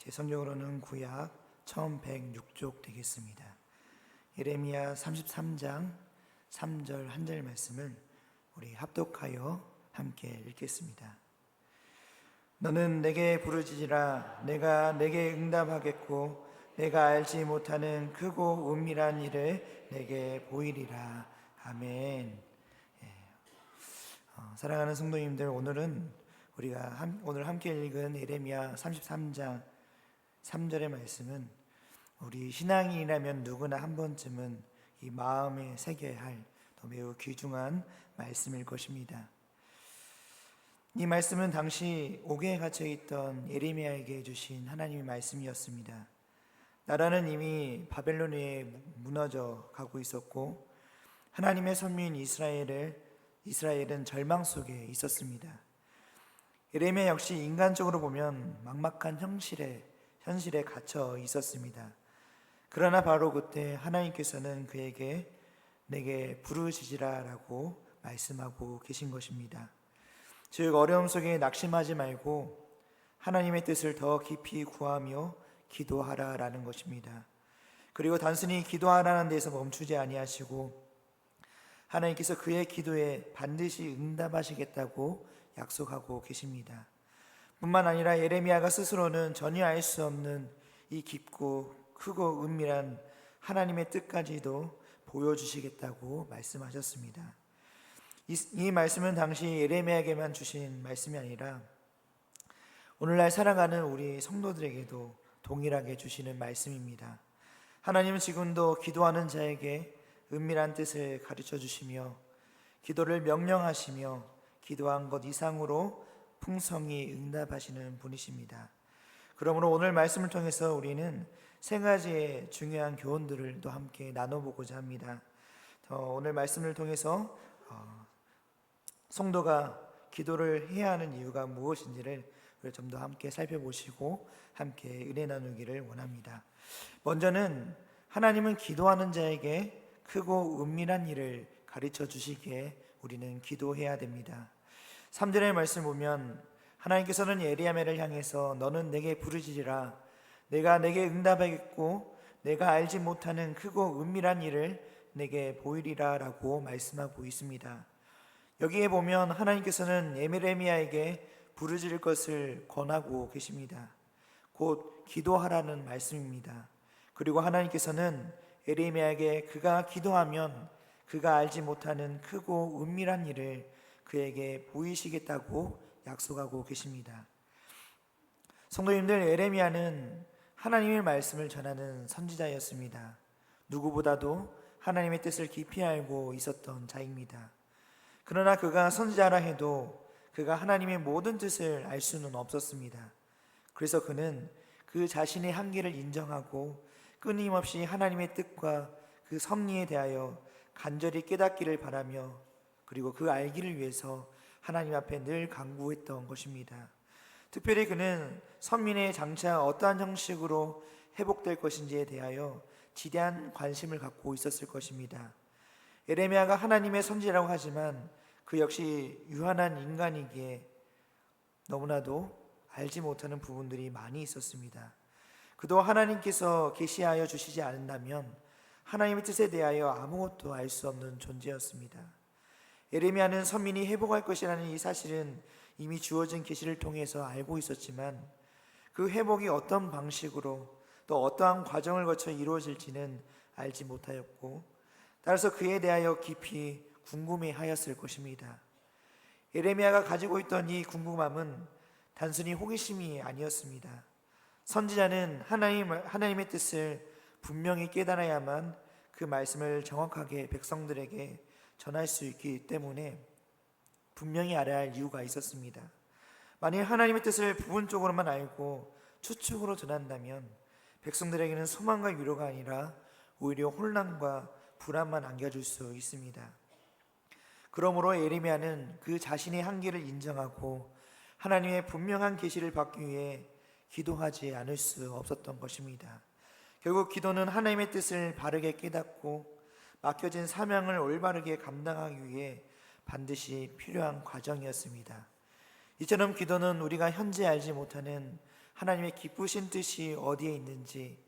제 성경으로는 구약 1106쪽 되겠습니다. 예레미야 33장 3절 한 절 말씀을 우리 합독하여 함께 읽겠습니다. 너는 내게 부르짖으라. 내가 내게 응답하겠고 내가 알지 못하는 크고 은밀한 일을 내게 보이리라. 아멘. 사랑하는 성도님들, 오늘은 우리가 오늘 함께 읽은 예레미야 33장 3절의 말씀은 우리 신앙인이라면 누구나 한 번쯤은 이 마음에 새겨야 할 또 매우 귀중한 말씀일 것입니다. 이 말씀은 당시 옥에 갇혀있던 예레미야에게 주신 하나님의 말씀이었습니다. 나라는 이미 바벨론에 무너져 가고 있었고 하나님의 선민 이스라엘은 절망 속에 있었습니다. 예레미야 역시 인간적으로 보면 막막한 현실에 갇혀 있었습니다. 그러나 바로 그때 하나님께서는 그에게 내게 부르짖으라 라고 말씀하고 계신 것입니다. 즉 어려움 속에 낙심하지 말고 하나님의 뜻을 더 깊이 구하며 기도하라 라는 것입니다. 그리고 단순히 기도하라는 데서 멈추지 아니하시고 하나님께서 그의 기도에 반드시 응답하시겠다고 약속하고 계십니다. 뿐만 아니라 예레미야가 스스로는 전혀 알 수 없는 이 깊고 크고 은밀한 하나님의 뜻까지도 보여주시겠다고 말씀하셨습니다. 이 말씀은 당시 예레미야에게만 주신 말씀이 아니라 오늘날 살아가는 우리 성도들에게도 동일하게 주시는 말씀입니다. 하나님은 지금도 기도하는 자에게 은밀한 뜻을 가르쳐 주시며 기도를 명령하시며 기도한 것 이상으로 풍성히 응답하시는 분이십니다. 그러므로 오늘 말씀을 통해서 우리는 세 가지의 중요한 교훈들을 또 함께 나눠보고자 합니다. 오늘 말씀을 통해서 성도가 기도를 해야 하는 이유가 무엇인지를 좀 더 함께 살펴보시고 함께 은혜 나누기를 원합니다. 먼저는 하나님은 기도하는 자에게 크고 은밀한 일을 가르쳐 주시기에 우리는 기도해야 됩니다. 3절의 말씀 보면 하나님께서는 예레미야를 향해서 너는 내게 부르짖으라. 내가 내게 응답하겠고 내가 알지 못하는 크고 은밀한 일을 내게 보이리라 라고 말씀하고 있습니다. 여기에 보면 하나님께서는 예레미야에게 부르짖을 것을 권하고 계십니다. 곧 기도하라는 말씀입니다. 그리고 하나님께서는 예레미야에게 그가 기도하면 그가 알지 못하는 크고 은밀한 일을 그에게 보이시겠다고 약속하고 계십니다. 성도님들, 예레미야는 하나님의 말씀을 전하는 선지자였습니다. 누구보다도 하나님의 뜻을 깊이 알고 있었던 자입니다. 그러나 그가 선지자라 해도 그가 하나님의 모든 뜻을 알 수는 없었습니다. 그래서 그는 그 자신의 한계를 인정하고 끊임없이 하나님의 뜻과 그 섭리에 대하여 간절히 깨닫기를 바라며 그리고 그 알기를 위해서 하나님 앞에 늘 간구했던 것입니다. 특별히 그는 선민의 장차 어떠한 형식으로 회복될 것인지에 대하여 지대한 관심을 갖고 있었을 것입니다. 예레미야가 하나님의 선지자라고 하지만 그 역시 유한한 인간이기에 너무나도 알지 못하는 부분들이 많이 있었습니다. 그도 하나님께서 계시하여 주시지 않는다면 하나님의 뜻에 대하여 아무것도 알 수 없는 존재였습니다. 예레미야는 선민이 회복할 것이라는 이 사실은 이미 주어진 계시를 통해서 알고 있었지만 그 회복이 어떤 방식으로 또 어떠한 과정을 거쳐 이루어질지는 알지 못하였고 따라서 그에 대하여 깊이 궁금해하였을 것입니다. 예레미야가 가지고 있던 이 궁금함은 단순히 호기심이 아니었습니다. 선지자는 하나님의 뜻을 분명히 깨달아야만 그 말씀을 정확하게 백성들에게 전할 수 있기 때문에 분명히 알아야 할 이유가 있었습니다. 만일 하나님의 뜻을 부분적으로만 알고 추측으로 전한다면 백성들에게는 소망과 위로가 아니라 오히려 혼란과 불안만 안겨줄 수 있습니다. 그러므로 예레미야는 그 자신의 한계를 인정하고 하나님의 분명한 계시를 받기 위해 기도하지 않을 수 없었던 것입니다. 결국 기도는 하나님의 뜻을 바르게 깨닫고 맡겨진 사명을 올바르게 감당하기 위해 반드시 필요한 과정이었습니다. 이처럼 기도는 우리가 현재 알지 못하는 하나님의 기쁘신 뜻이 어디에 있는지,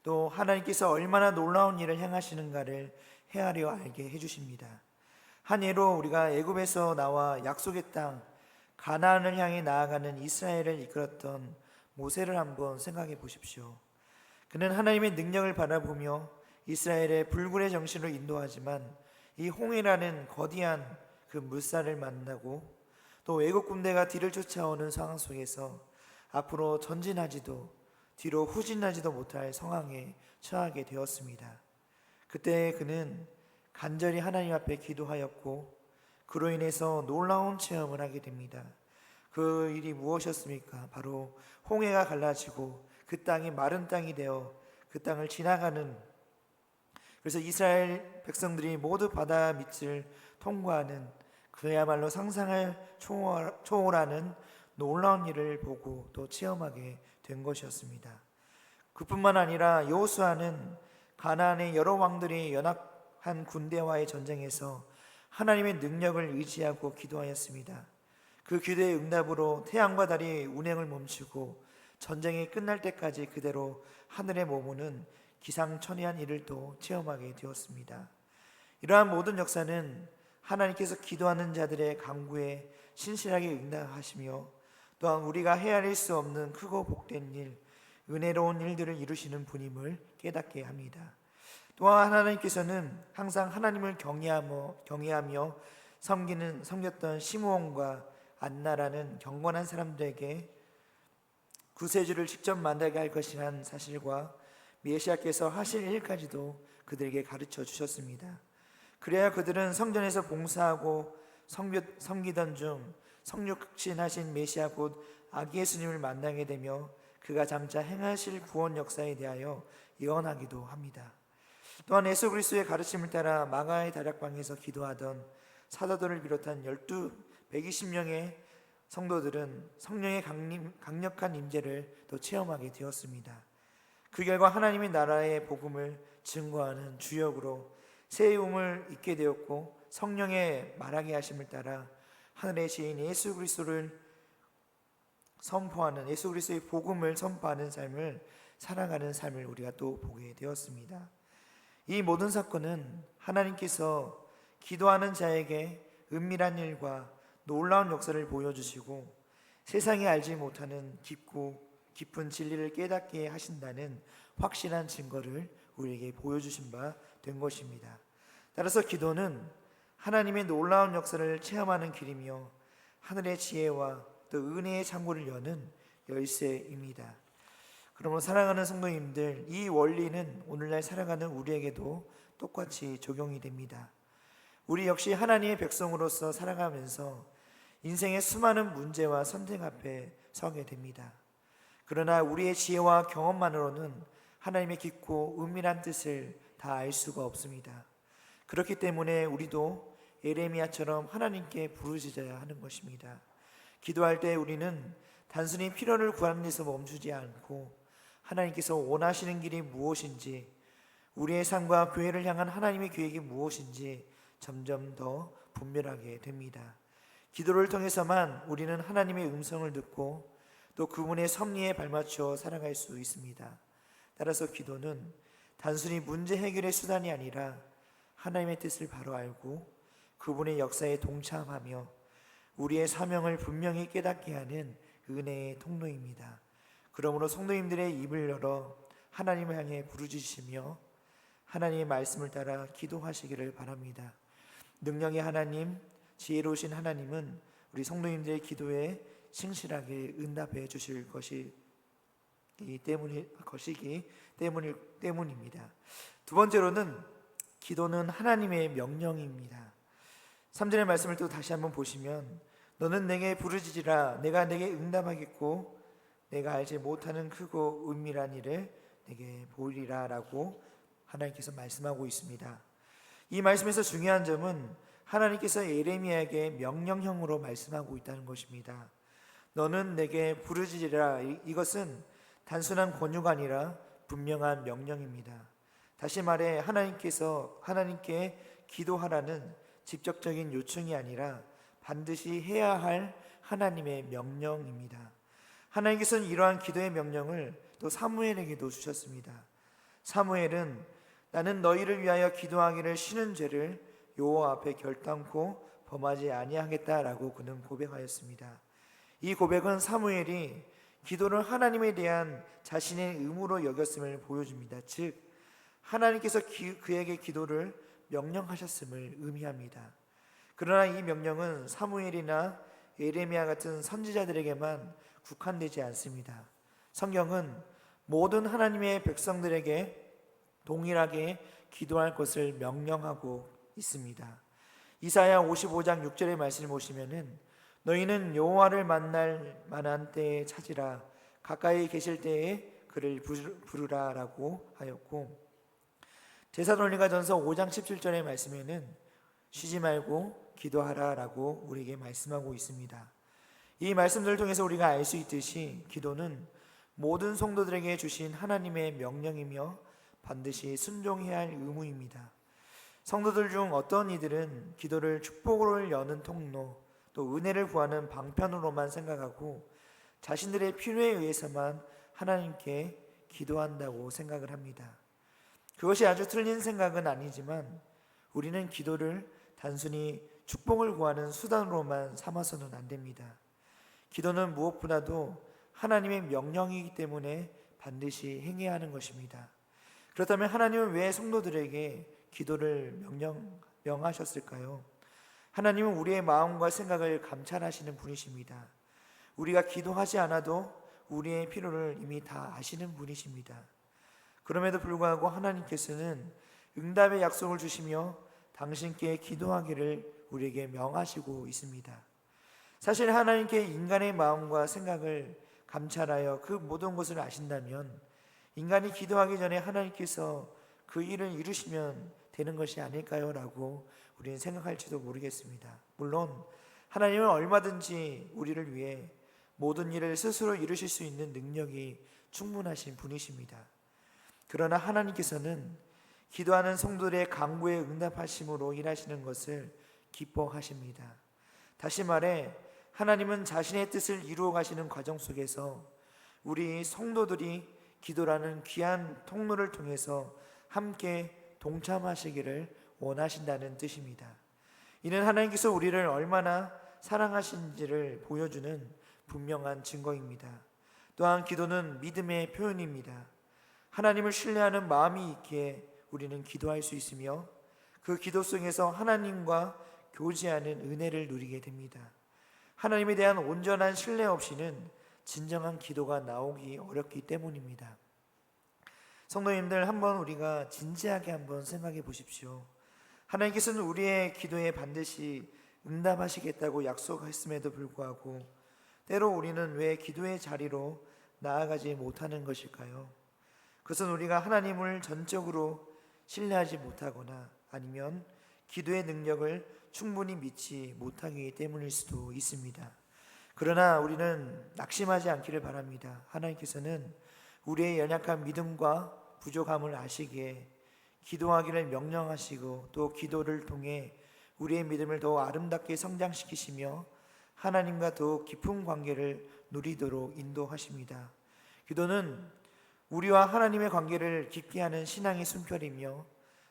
또 하나님께서 얼마나 놀라운 일을 행하시는가를 헤아려 알게 해주십니다. 한 예로 우리가 애굽에서 나와 약속의 땅 가나안을 향해 나아가는 이스라엘을 이끌었던 모세를 한번 생각해 보십시오. 그는 하나님의 능력을 바라보며 이스라엘의 불굴의 정신으로 인도하지만 이 홍해라는 거대한 그 물살을 만나고 또 애국 군대가 뒤를 쫓아오는 상황 속에서 앞으로 전진하지도 뒤로 후진하지도 못할 상황에 처하게 되었습니다. 그때 그는 간절히 하나님 앞에 기도하였고 그로 인해서 놀라운 체험을 하게 됩니다. 그 일이 무엇이었습니까? 바로 홍해가 갈라지고 그 땅이 마른 땅이 되어 그 땅을 지나가는, 그래서 이스라엘 백성들이 모두 바다 밑을 통과하는 그야말로 상상을 초월하는 놀라운 일을 보고 또 체험하게 된 것이었습니다. 그뿐만 아니라 여호수아는 가나안의 여러 왕들이 연합한 군대와의 전쟁에서 하나님의 능력을 의지하고 기도하였습니다. 그 기도의 응답으로 태양과 달이 운행을 멈추고 전쟁이 끝날 때까지 그대로 하늘에 머무는 기상천외한 일을 또 체험하게 되었습니다. 이러한 모든 역사는 하나님께서 기도하는 자들의 간구에 신실하게 응답하시며 또한 우리가 헤아릴 수 없는 크고 복된 일, 은혜로운 일들을 이루시는 분임을 깨닫게 합니다. 또한 하나님께서는 항상 하나님을 경외하며 섬겼던 시므온과 안나라는 경건한 사람들에게 구세주를 직접 만나게 할 것이라는 사실과 메시아께서 하실 일까지도 그들에게 가르쳐 주셨습니다. 그래야 그들은 성전에서 봉사하고 섬기던 중 성육신하신 메시아 곧 아기 예수님을 만나게 되며 그가 장차 행하실 구원 역사에 대하여 예언하기도 합니다. 또한 예수 그리스도의 가르침을 따라 마가의 다락방에서 기도하던 사도들을 비롯한 120명의 성도들은 성령의 강력한 임재를 또 체험하게 되었습니다. 그 결과 하나님의 나라의 복음을 증거하는 주역으로 세움을 입게 되었고 성령의 말하게 하심을 따라 하늘의 지인 예수 그리스도를 선포하는, 예수 그리스도의 복음을 선포하는 삶을 살아가는 삶을 우리가 또 보게 되었습니다. 이 모든 사건은 하나님께서 기도하는 자에게 은밀한 일과 놀라운 역사를 보여주시고 세상이 알지 못하는 깊은 진리를 깨닫게 하신다는 확실한 증거를 우리에게 보여주신 바 된 것입니다. 따라서 기도는 하나님의 놀라운 역사를 체험하는 길이며 하늘의 지혜와 또 은혜의 창고를 여는 열쇠입니다. 그러므로 사랑하는 성도님들, 이 원리는 오늘날 살아가는 우리에게도 똑같이 적용이 됩니다. 우리 역시 하나님의 백성으로서 살아가면서 인생의 수많은 문제와 선택 앞에 서게 됩니다. 그러나 우리의 지혜와 경험만으로는 하나님의 깊고 은밀한 뜻을 다 알 수가 없습니다. 그렇기 때문에 우리도 에레미야처럼 하나님께 부르짖어야 하는 것입니다. 기도할 때 우리는 단순히 필요를 구하는 데서 멈추지 않고 하나님께서 원하시는 길이 무엇인지, 우리의 삶과 교회를 향한 하나님의 계획이 무엇인지 점점 더 분별하게 됩니다. 기도를 통해서만 우리는 하나님의 음성을 듣고 또 그분의 섭리에 발맞춰 살아갈 수 있습니다. 따라서 기도는 단순히 문제 해결의 수단이 아니라 하나님의 뜻을 바로 알고 그분의 역사에 동참하며 우리의 사명을 분명히 깨닫게 하는 은혜의 통로입니다. 그러므로 성도님들의 입을 열어 하나님을 향해 부르짖으시며 하나님의 말씀을 따라 기도하시기를 바랍니다. 능력의 하나님, 지혜로우신 하나님은 우리 성도님들의 기도에 신실하게 응답해 주실 것이기 때문입니다. 두 번째로는 기도는 하나님의 명령입니다. 3절의 말씀을 또 다시 한번 보시면 너는 내게 부르짖으라 내가 내게 응답하겠고 내가 알지 못하는 크고 은밀한 일을 내게 보이리라 라고 하나님께서 말씀하고 있습니다. 이 말씀에서 중요한 점은 하나님께서 예레미야에게 명령형으로 말씀하고 있다는 것입니다. 너는 내게 부르짖으라, 이것은 단순한 권유가 아니라 분명한 명령입니다. 다시 말해 하나님께 기도하라는 직접적인 요청이 아니라 반드시 해야 할 하나님의 명령입니다. 하나님께서는 이러한 기도의 명령을 또 사무엘에게도 주셨습니다. 사무엘은 나는 너희를 위하여 기도하기를 싫은 죄를 여호와 앞에 결단코 범하지 아니하겠다라고 그는 고백하였습니다. 이 고백은 사무엘이 기도를 하나님에 대한 자신의 의무로 여겼음을 보여줍니다. 즉 하나님께서 그에게 기도를 명령하셨음을 의미합니다. 그러나 이 명령은 사무엘이나 예레미야 같은 선지자들에게만 국한되지 않습니다. 성경은 모든 하나님의 백성들에게 동일하게 기도할 것을 명령하고 있습니다. 이사야 55장 6절의 말씀을 보시면은 너희는 여호와를 만날 만한 때에 찾으라, 가까이 계실 때에 그를 부르라라고 하였고, 데살로니가전서 5장 17절의 말씀에는 쉬지 말고 기도하라라고 우리에게 말씀하고 있습니다. 이 말씀들을 통해서 우리가 알 수 있듯이 기도는 모든 성도들에게 주신 하나님의 명령이며 반드시 순종해야 할 의무입니다. 성도들 중 어떤 이들은 기도를 축복을 여는 통로, 또 은혜를 구하는 방편으로만 생각하고 자신들의 필요에 의해서만 하나님께 기도한다고 생각을 합니다. 그것이 아주 틀린 생각은 아니지만 우리는 기도를 단순히 축복을 구하는 수단으로만 삼아서는 안 됩니다. 기도는 무엇보다도 하나님의 명령이기 때문에 반드시 행해야 하는 것입니다. 그렇다면 하나님은 왜 성도들에게 기도를 명하셨을까요? 하나님은 우리의 마음과 생각을 감찰하시는 분이십니다. 우리가 기도하지 않아도 우리의 필요를 이미 다 아시는 분이십니다. 그럼에도 불구하고 하나님께서는 응답의 약속을 주시며 당신께 기도하기를 우리에게 명하시고 있습니다. 사실 하나님께 인간의 마음과 생각을 감찰하여 그 모든 것을 아신다면 인간이 기도하기 전에 하나님께서 그 일을 이루시면 되는 것이 아닐까요? 라고 우리는 생각할지도 모르겠습니다. 물론 하나님은 얼마든지 우리를 위해 모든 일을 스스로 이루실 수 있는 능력이 충분하신 분이십니다. 그러나 하나님께서는 기도하는 성도들의 간구에 응답하심으로 일하시는 것을 기뻐하십니다. 다시 말해 하나님은 자신의 뜻을 이루어 가시는 과정 속에서 우리 성도들이 기도라는 귀한 통로를 통해서 함께 동참하시기를 원하신다는 뜻입니다. 이는 하나님께서 우리를 얼마나 사랑하신지를 보여주는 분명한 증거입니다. 또한 기도는 믿음의 표현입니다. 하나님을 신뢰하는 마음이 있기에 우리는 기도할 수 있으며 그 기도 속에서 하나님과 교제하는 은혜를 누리게 됩니다. 하나님에 대한 온전한 신뢰 없이는 진정한 기도가 나오기 어렵기 때문입니다. 성도님들, 한번 우리가 진지하게 한번 생각해 보십시오. 하나님께서는 우리의 기도에 반드시 응답하시겠다고 약속했음에도 불구하고 때로 우리는 왜 기도의 자리로 나아가지 못하는 것일까요? 그것은 우리가 하나님을 전적으로 신뢰하지 못하거나 아니면 기도의 능력을 충분히 믿지 못하기 때문일 수도 있습니다. 그러나 우리는 낙심하지 않기를 바랍니다. 하나님께서는 우리의 연약한 믿음과 부족함을 아시기에 기도하기를 명령하시고 또 기도를 통해 우리의 믿음을 더 아름답게 성장시키시며 하나님과 더욱 깊은 관계를 누리도록 인도하십니다. 기도는 우리와 하나님의 관계를 깊게 하는 신앙의 숨결이며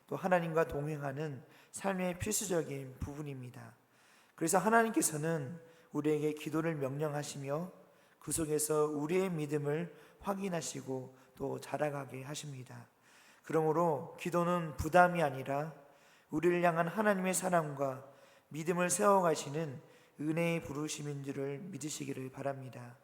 또 하나님과 동행하는 삶의 필수적인 부분입니다. 그래서 하나님께서는 우리에게 기도를 명령하시며 그 속에서 우리의 믿음을 확인하시고 또 자라가게 하십니다. 그러므로 기도는 부담이 아니라 우리를 향한 하나님의 사랑과 믿음을 세워가시는 은혜의 부르심인 줄을 믿으시기를 바랍니다.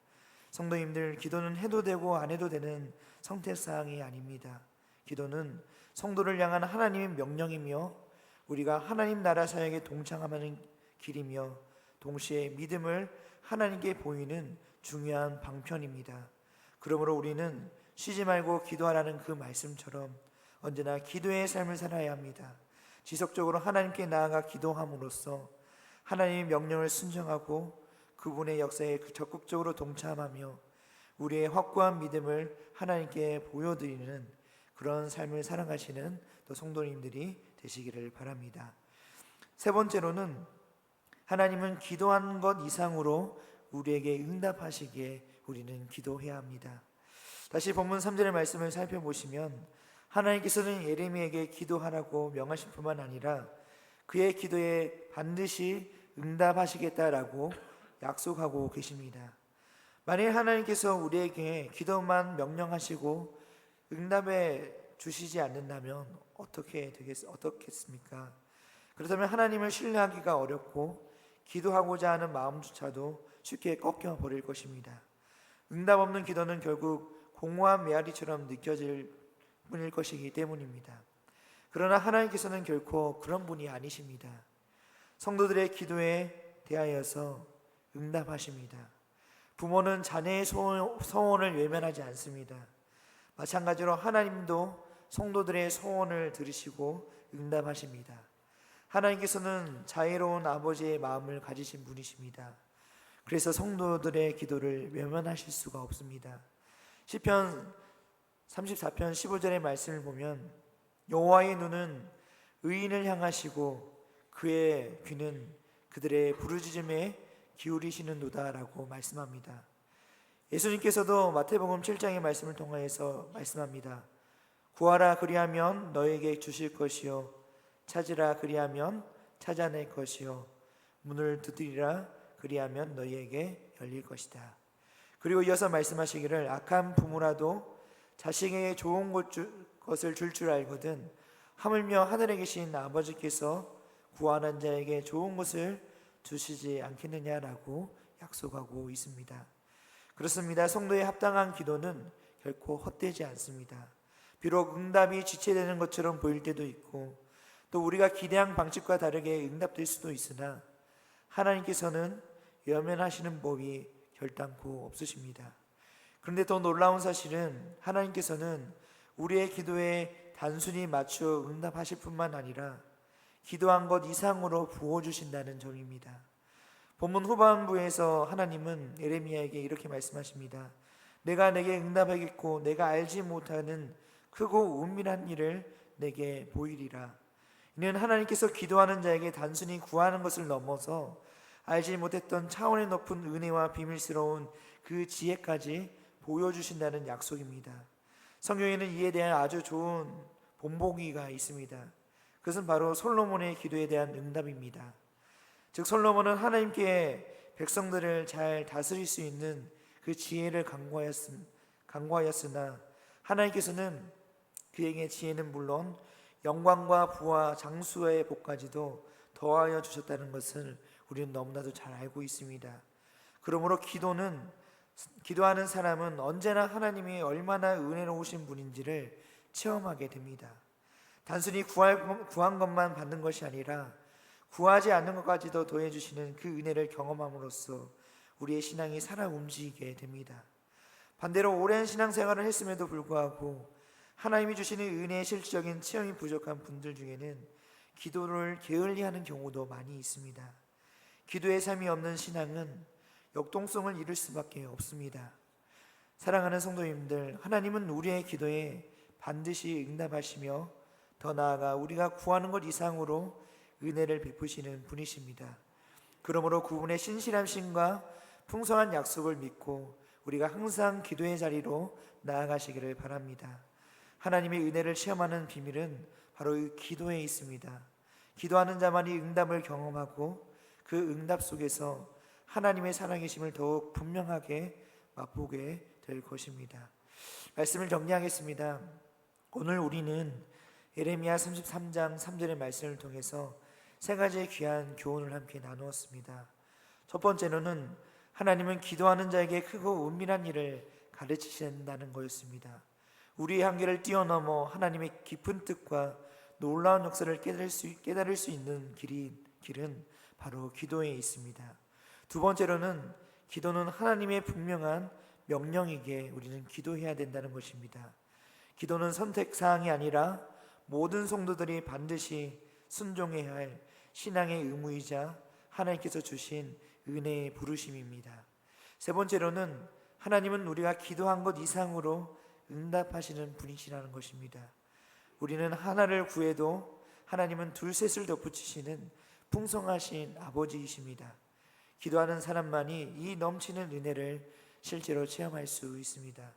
성도님들, 기도는 해도 되고 안 해도 되는 선택사항이 아닙니다. 기도는 성도를 향한 하나님의 명령이며 우리가 하나님 나라 사역에 동참하는 길이며 동시에 믿음을 하나님께 보이는 중요한 방편입니다. 그러므로 우리는 쉬지 말고 기도하라는 그 말씀처럼 언제나 기도의 삶을 살아야 합니다. 지속적으로 하나님께 나아가 기도함으로써 하나님의 명령을 순종하고 그분의 역사에 적극적으로 동참하며 우리의 확고한 믿음을 하나님께 보여드리는 그런 삶을 살아가시는 또 성도님들이 되시기를 바랍니다. 세 번째로는 하나님은 기도한 것 이상으로 우리에게 응답하시기에 우리는 기도해야 합니다. 다시 본문 3절의 말씀을 살펴보시면 하나님께서는 예레미야에게 기도하라고 명하실 뿐만 아니라 그의 기도에 반드시 응답하시겠다라고 약속하고 계십니다. 만일 하나님께서 우리에게 기도만 명령하시고 응답해 주시지 않는다면 어떻겠습니까? 그렇다면 하나님을 신뢰하기가 어렵고 기도하고자 하는 마음조차도 쉽게 꺾여 버릴 것입니다. 응답 없는 기도는 결국 공허한 메아리처럼 느껴질 뿐일 것이기 때문입니다. 그러나 하나님께서는 결코 그런 분이 아니십니다. 성도들의 기도에 대하여서 응답하십니다. 부모는 자녀의 소원을 외면하지 않습니다. 마찬가지로 하나님도 성도들의 소원을 들으시고 응답하십니다. 하나님께서는 자애로운 아버지의 마음을 가지신 분이십니다. 그래서 성도들의 기도를 외면하실 수가 없습니다. 시편 34편 15절의 말씀을 보면 여호와의 눈은 의인을 향하시고 그의 귀는 그들의 부르짖음에 기울이시는도다라고 말씀합니다. 예수님께서도 마태복음 7장의 말씀을 통하여서 말씀합니다. 구하라 그리하면 너에게 주실 것이요 찾으라 그리하면 찾아낼 것이요 문을 두드리라 그리하면 너희에게 열릴 것이다. 그리고 이어서 말씀하시기를 악한 부모라도 자식에게 좋은 것을 줄 알거든 하물며 하늘에 계신 아버지께서 구하는 자에게 좋은 것을 주시지 않겠느냐라고 약속하고 있습니다. 그렇습니다. 성도의 합당한 기도는 결코 헛되지 않습니다. 비록 응답이 지체되는 것처럼 보일 때도 있고 또 우리가 기대한 방식과 다르게 응답될 수도 있으나 하나님께서는 외면하시는 법이 결단코 없으십니다. 그런데 더 놀라운 사실은 하나님께서는 우리의 기도에 단순히 맞추어 응답하실 뿐만 아니라 기도한 것 이상으로 부어주신다는 점입니다. 본문 후반부에서 하나님은 예레미야에게 이렇게 말씀하십니다. 내가 내게 응답하겠고 내가 알지 못하는 크고 은밀한 일을 내게 보이리라. 이는 하나님께서 기도하는 자에게 단순히 구하는 것을 넘어서 알지 못했던 차원의 높은 은혜와 비밀스러운 그 지혜까지 보여주신다는 약속입니다. 성경에는 이에 대한 아주 좋은 본보기가 있습니다. 그것은 바로 솔로몬의 기도에 대한 응답입니다. 즉 솔로몬은 하나님께 백성들을 잘 다스릴 수 있는 그 지혜를 간구하였으나 하나님께서는 그에게 지혜는 물론 영광과 부와 장수의 복까지도 더하여 주셨다는 것을 우리는 너무나도 잘 알고 있습니다. 그러므로 기도하는 사람은 언제나 하나님이 얼마나 은혜로우신 분인지를 체험하게 됩니다. 단순히 구한 것만 받는 것이 아니라 구하지 않는 것까지도 더해주시는 그 은혜를 경험함으로써 우리의 신앙이 살아 움직이게 됩니다. 반대로 오랜 신앙생활을 했음에도 불구하고 하나님이 주시는 은혜의 실질적인 체험이 부족한 분들 중에는 기도를 게을리하는 경우도 많이 있습니다. 기도의 삶이 없는 신앙은 역동성을 이룰 수밖에 없습니다. 사랑하는 성도님들, 하나님은 우리의 기도에 반드시 응답하시며 더 나아가 우리가 구하는 것 이상으로 은혜를 베푸시는 분이십니다. 그러므로 그분의 신실하심과 풍성한 약속을 믿고 우리가 항상 기도의 자리로 나아가시기를 바랍니다. 하나님의 은혜를 체험하는 비밀은 바로 이 기도에 있습니다. 기도하는 자만이 응답을 경험하고 그 응답 속에서 하나님의 살아계심을 더욱 분명하게 맛보게 될 것입니다. 말씀을 정리하겠습니다. 오늘 우리는 예레미야 33장 3절의 말씀을 통해서 세 가지의 귀한 교훈을 함께 나누었습니다. 첫 번째로는 하나님은 기도하는 자에게 크고 은밀한 일을 가르치신다는 것이었습니다. 우리의 한계를 뛰어넘어 하나님의 깊은 뜻과 놀라운 역사를 깨달을 수 있는 길은 바로 기도에 있습니다. 두 번째로는 기도는 하나님의 분명한 명령이기에 우리는 기도해야 된다는 것입니다. 기도는 선택사항이 아니라 모든 성도들이 반드시 순종해야 할 신앙의 의무이자 하나님께서 주신 은혜의 부르심입니다. 세 번째로는 하나님은 우리가 기도한 것 이상으로 응답하시는 분이시라는 것입니다. 우리는 하나를 구해도 하나님은 둘셋을 덧붙이시는 풍성하신 아버지이십니다. 기도하는 사람만이 이 넘치는 은혜를 실제로 체험할 수 있습니다.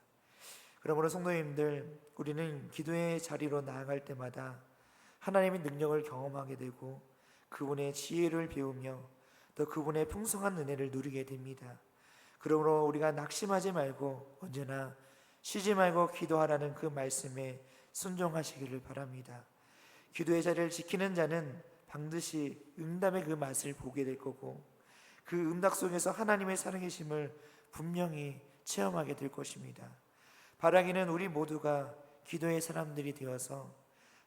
그러므로 성도님들, 우리는 기도의 자리로 나아갈 때마다 하나님의 능력을 경험하게 되고 그분의 지혜를 배우며 또 그분의 풍성한 은혜를 누리게 됩니다. 그러므로 우리가 낙심하지 말고 언제나 쉬지 말고 기도하라는 그 말씀에 순종하시기를 바랍니다. 기도의 자리를 지키는 자는 반드시 응답의 그 맛을 보게 될 거고 그 응답 속에서 하나님의 살아계심을 분명히 체험하게 될 것입니다. 바라기는 우리 모두가 기도의 사람들이 되어서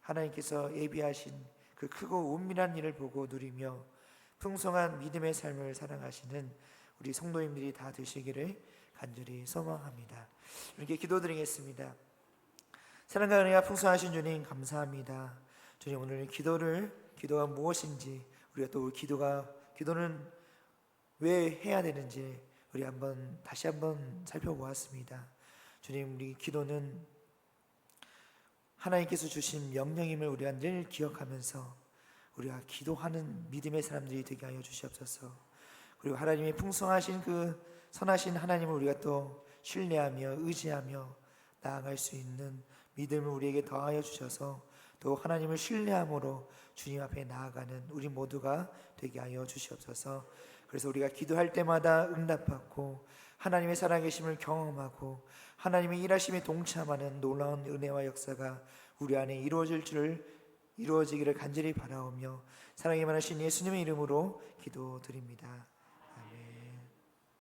하나님께서 예비하신 그 크고 은밀한 일을 보고 누리며 풍성한 믿음의 삶을 살아가시는 우리 성도님들이 다 되시기를 간절히 소망합니다. 이렇게 기도드리겠습니다. 사랑과 은혜가 풍성하신 주님, 감사합니다. 주님, 오늘 기도가 무엇인지, 우리가 또 기도는 왜 해야 되는지 우리 다시 한번 살펴보았습니다. 주님, 우리 기도는 하나님께서 주신 명령임을 우리가 늘 기억하면서 우리가 기도하는 믿음의 사람들이 되게 하여 주시옵소서. 그리고 하나님의 풍성하신 그 선하신 하나님을 우리가 또 신뢰하며 의지하며 나아갈 수 있는 믿음을 우리에게 더하여 주셔서 또 하나님을 신뢰함으로 주님 앞에 나아가는 우리 모두가 되게 하여 주시옵소서. 그래서 우리가 기도할 때마다 응답받고 하나님의 살아계심을 경험하고 하나님의 일하심에 동참하는 놀라운 은혜와 역사가 우리 안에 이루어지기를 간절히 바라오며 사랑이 많으신 예수님의 이름으로 기도드립니다.